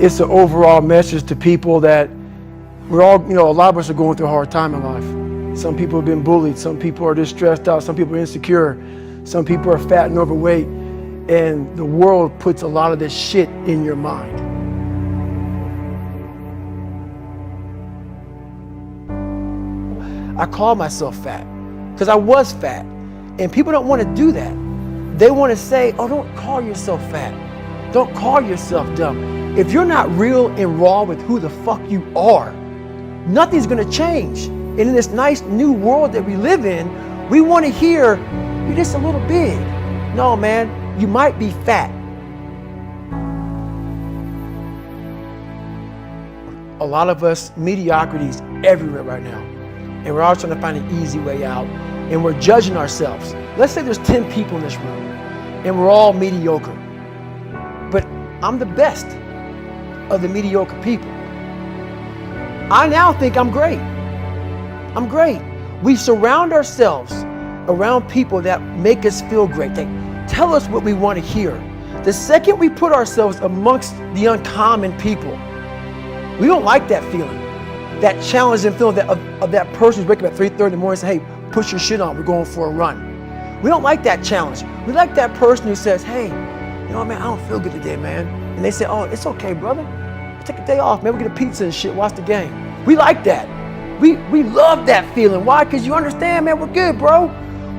it's an overall message to people that we're all, a lot of us are going through a hard time in life. Some people have been bullied. Some people are just stressed out. Some people are insecure. Some people are fat and overweight. And the world puts a lot of this shit in your mind. I call myself fat because I was fat. And people don't want to do that. They want to say, oh, don't call yourself fat. Don't call yourself dumb. If you're not real and raw with who the fuck you are, nothing's going to change. And in this nice new world that we live in, we want to hear, you're just a little big. No, man, you might be fat. A lot of us, mediocrity is everywhere right now. And we're all trying to find an easy way out. And we're judging ourselves. Let's say there's 10 people in this room and we're all mediocre. But I'm the best of the mediocre people. I now think I'm great. I'm great. We surround ourselves around people that make us feel great. They tell us what we want to hear. The second we put ourselves amongst the uncommon people, we don't like that feeling. That challenging feeling of that person who's waking up at 3:30 in the morning and say, hey, put your shit on, we're going for a run. We don't like that challenge. We like that person who says, hey, man, I don't feel good today, man. And they say, oh, it's okay, brother. Take a day off, man. We'll get a pizza and shit, watch the game. We like that. We love that feeling. Why? Because you understand, man, we're good, bro.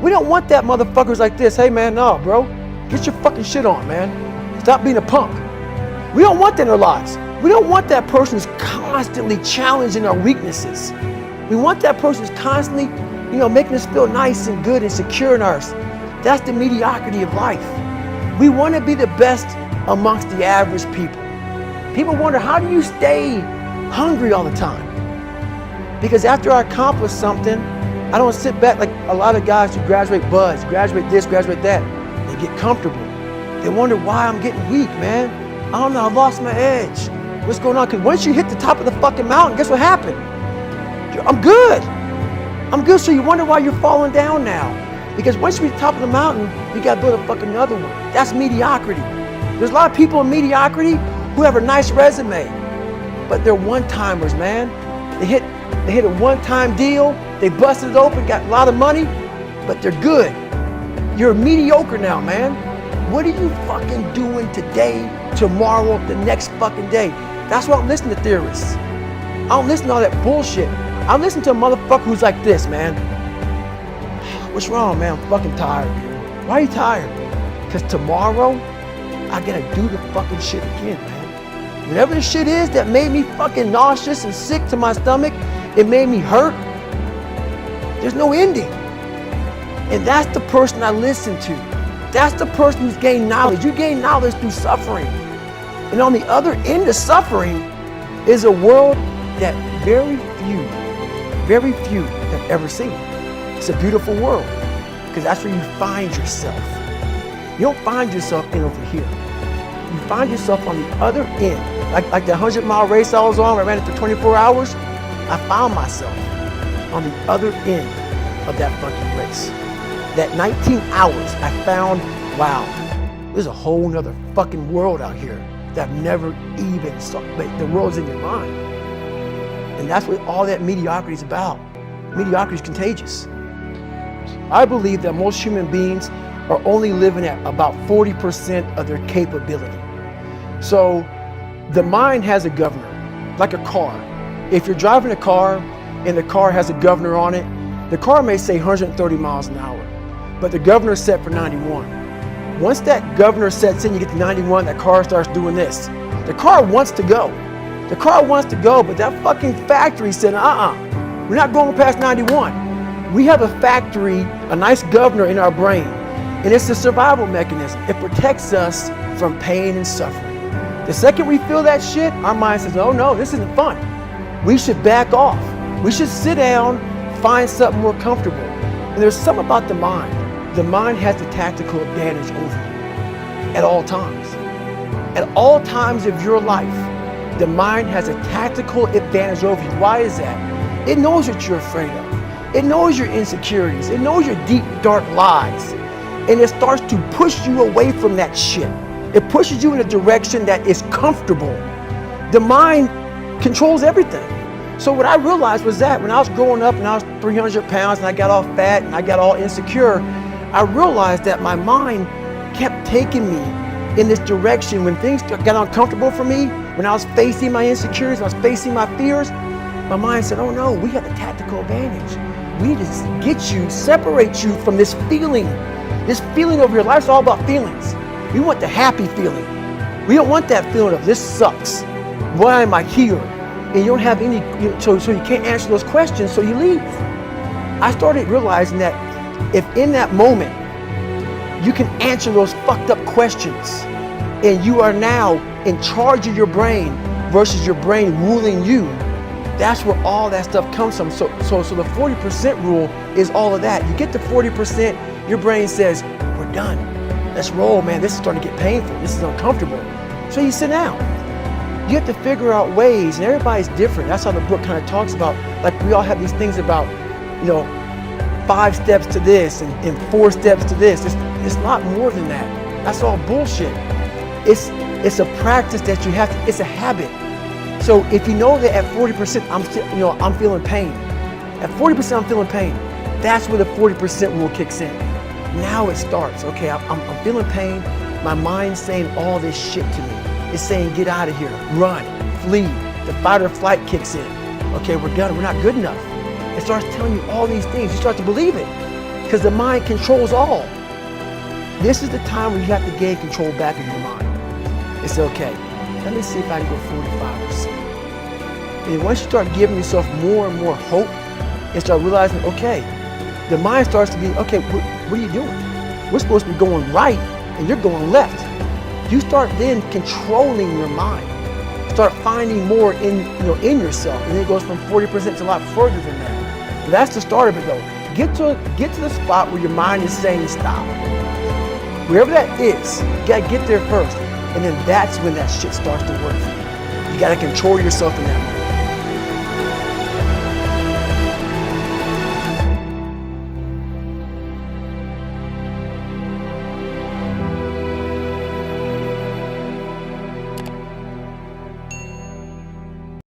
We don't want that motherfuckers like this. Hey, man, no, bro. Get your fucking shit on, man. Stop being a punk. We don't want that in our lives. We don't want that person who's constantly challenging our weaknesses. We want that person who's constantly, making us feel nice and good and secure in ours. That's the mediocrity of life. We want to be the best amongst the average people. People wonder, how do you stay hungry all the time? Because after I accomplish something, I don't sit back like a lot of guys who graduate buds, graduate this, graduate that. They get comfortable. They wonder why I'm getting weak, man. I don't know, I lost my edge. What's going on? Because once you hit the top of the fucking mountain, guess what happened? I'm good. I'm good, so you wonder why you're falling down now. Because once you reach the top of the mountain, you gotta build a fucking another one. That's mediocrity. There's a lot of people in mediocrity who have a nice resume, but they're one-timers, man. They hit a one-time deal, they busted it open, got a lot of money, but they're good. You're mediocre now, man. What are you fucking doing today, tomorrow, the next fucking day? That's why I don't listen to theorists. I don't listen to all that bullshit. I listen to a motherfucker who's like this, man. What's wrong, man? I'm fucking tired, man. Why are you tired? Because tomorrow, I gotta do the fucking shit again, man. Whatever the shit is that made me fucking nauseous and sick to my stomach, it made me hurt. There's no ending. And that's the person I listen to. That's the person who's gained knowledge. You gain knowledge through suffering. And on the other end of suffering is a world that very few have ever seen. It's a beautiful world because that's where you find yourself. You don't find yourself in over here. You find yourself on the other end. Like the 100-mile race I was on, where I ran it for 24 hours, I found myself on the other end of that fucking race. That 19 hours, I found, wow, there's a whole nother fucking world out here that I've never even saw. The world's in your mind. And that's what all that mediocrity is about. Mediocrity is contagious. I believe that most human beings are only living at about 40% of their capability. So the mind has a governor, like a car. If you're driving a car and the car has a governor on it, the car may say 130 miles an hour, but the governor is set for 91. Once that governor sets in, you get to 91, that car starts doing this. The car wants to go. The car wants to go, but that fucking factory said, we're not going past 91. We have a factory, a nice governor in our brain, and it's a survival mechanism. It protects us from pain and suffering. The second we feel that shit, our mind says, oh no, this isn't fun. We should back off. We should sit down, find something more comfortable. And there's something about the mind. The mind has the tactical advantage over you at all times. At all times of your life, the mind has a tactical advantage over you. Why is that? It knows what you're afraid of. It knows your insecurities. It knows your deep, dark lies. And it starts to push you away from that shit. It pushes you in a direction that is comfortable. The mind controls everything. So what I realized was that when I was growing up and I was 300 pounds and I got all fat and I got all insecure, I realized that my mind kept taking me in this direction. When things got uncomfortable for me, when I was facing my insecurities, I was facing my fears, my mind said, oh no, we have the tactical advantage. We need to get you, separate you from this feeling over here. Life's all about feelings. We want the happy feeling. We don't want that feeling of this sucks. Why am I here? And you don't have any, so you can't answer those questions, so you leave. I started realizing that if in that moment you can answer those fucked up questions and you are now in charge of your brain versus your brain ruling you, that's where all that stuff comes from. So the 40% rule is all of that. You get to 40%, your brain says, we're done. Let's roll, man. This is starting to get painful. This is uncomfortable. So you sit down. You have to figure out ways, and everybody's different. That's how the book kind of talks about, like we all have these things about, 5 steps to this and 4 steps to this. It's a lot more than that. That's all bullshit. It's a practice that you have to, it's a habit. So if you know that at 40% I'm feeling pain. At 40% I'm feeling pain. That's where the 40% rule kicks in. Now it starts. Okay, I'm feeling pain. My mind's saying all this shit to me. It's saying get out of here, run, flee. The fight or flight kicks in. Okay, we're done. We're not good enough. It starts telling you all these things. You start to believe it because the mind controls all. This is the time where you have to gain control back of your mind. It's okay. Let me see if I can go 45%. And once you start giving yourself more and more hope and start realizing, okay, the mind starts to be, okay, what are you doing? We're supposed to be going right and you're going left. You start then controlling your mind. Start finding more in yourself. And then it goes from 40% to a lot further than that. But that's the start of it though. Get to the spot where your mind is saying stop. Wherever that is, you gotta get there first. And then that's when that shit starts to work. You gotta control yourself in that moment.